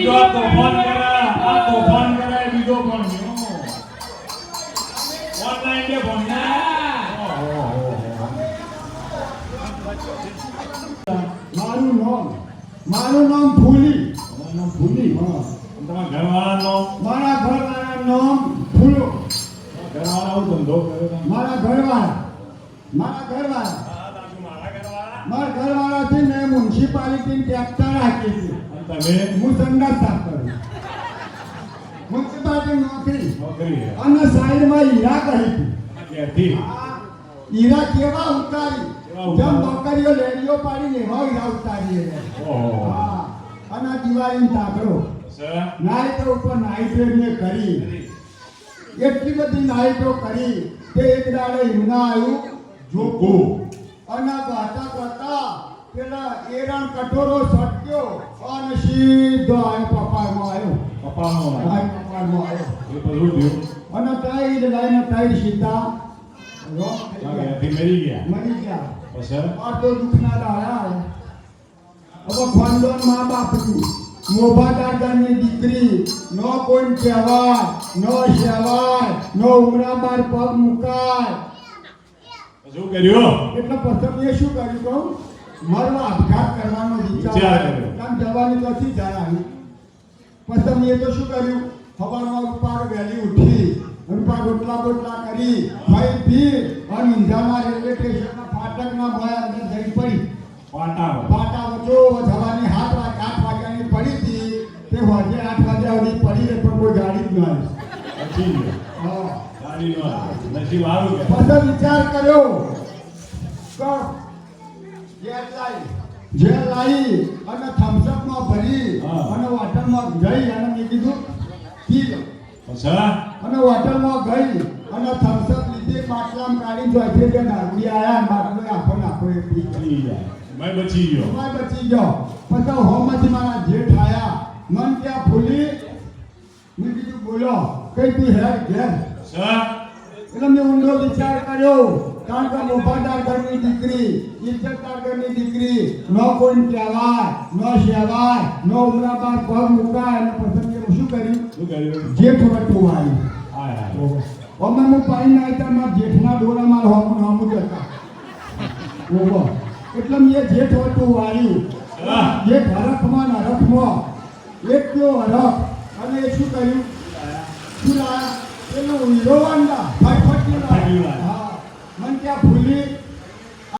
બીજો તોફાન કરે આ તોફાન કરે બીજો કોણ ઓનલાઈન કે ફોન મારું નામ ફૂલી. તમારા ઘરવાળાનો મારા ઘરવાળાનું નામ ફૂલો. ઘરવાળા આવું ધંધો કર્યો તમે મારા ઘરવાળા મારા ઘરવાળાથી મેં મ્યુનિસિપાલિટી ટ્રેક્ટર રાખી હતી. તમે હું સંડાસ સાફ કરું. મ્યુનિસિપાલિટી નોકરી નોકરી અને સાઈડમાં હીરા કરી હતી. ક્યાંથી હીરા કેવા ઉતારી જેમ બકરીઓ લેડીઓ પાડીને એવા હીરા ઉતારી. ઓહો હા અને દિવાળીનો તાકડો સર નાઈટો ઉપર નાઈટો મેં કરી. એટલી બધી નાઈટો કરી કે એક દાડે હિમના આવ્યું જોગું અને ગાતા ગાતા પેલા એરણ કટોરો સટક્યો અને સીધો આવ્યો પપ્પામાં આવ્યો. એ બધું થયું અને ટાઈડ લાઈને ટાઈડ સીધા મરી ગયા મરી ગયા. પછી આ તો દુઃખના દાડા. હવે ખંડોન મા બાપની મોભાદાર ગામની દીકરી નો કોઈ કહેવાય નો સેવાય નો ઉમરા બાર પગ મુકાય. શું કર્યું એટલે પ્રથમ એ શું કર્યું કહું મારો આપઘાત કરવાનો વિચાર વિચાર કર્યો. કામ જવાની નથી જાય આવી. પ્રથમ એ તો શું કર્યું સવારમાં રૂપાર વહેલી ઉઠી રૂપા રોટલા બોટલા કરી ખાઈ પી અને ઊંઝાના રેલવે સ્ટેશનના ફાટકના મોયા અંદર જઈ પડી. પાટા વચ્ચો જવાની 8 વાગ્યાની પડી હતી તે વાજે 8 વાગ્યા સુધી પડી રહે પણ કોઈ ગાડી જ ન આવી. હા પછી વિચાર કર્યો જે લાવી અને થમ્સઅપમાં ભરી અને હોટલમાં જઈ અને મેં કીધું પી લો. અને હોટલમાં ગઈ અને થમ્સઅપ લીધી બાટલામાં કાઢી જોઈ કે નાગડી આયા બાટલો આખો એ પી બચી ગયો બચી ગયો. પછી હોમમાંથી મારા જેઠ આયા મન ત્યાં ફૂલી મેં કીધું બોલો કઈ તું હેર ઘેર. એટલે મેં ઊંડો વિચાર કર્યો કારણ કે મોભાદાર ઘરની દીકરી ઇજ્જતદાર ઘરની દીકરી નો કોઈ કહેવાય નો સેવાય નો ઉમરા બાર પગ મુકાય. અને પછી મેં શું કર્યું જેઠ વટું આવી. અમે હું પાણી ના હતા મારા જેઠના ડોળા મારા હોમું જતા. ઓહો એટલે મેં જેઠ વટું વાળ્યું. જેઠ હરખમાં એક કયો હરખ અને એ શું કર્યું શું લાયા પેલું હીરો વાંડા ફટફટી લાયા. હા મને ત્યાં ભૂલી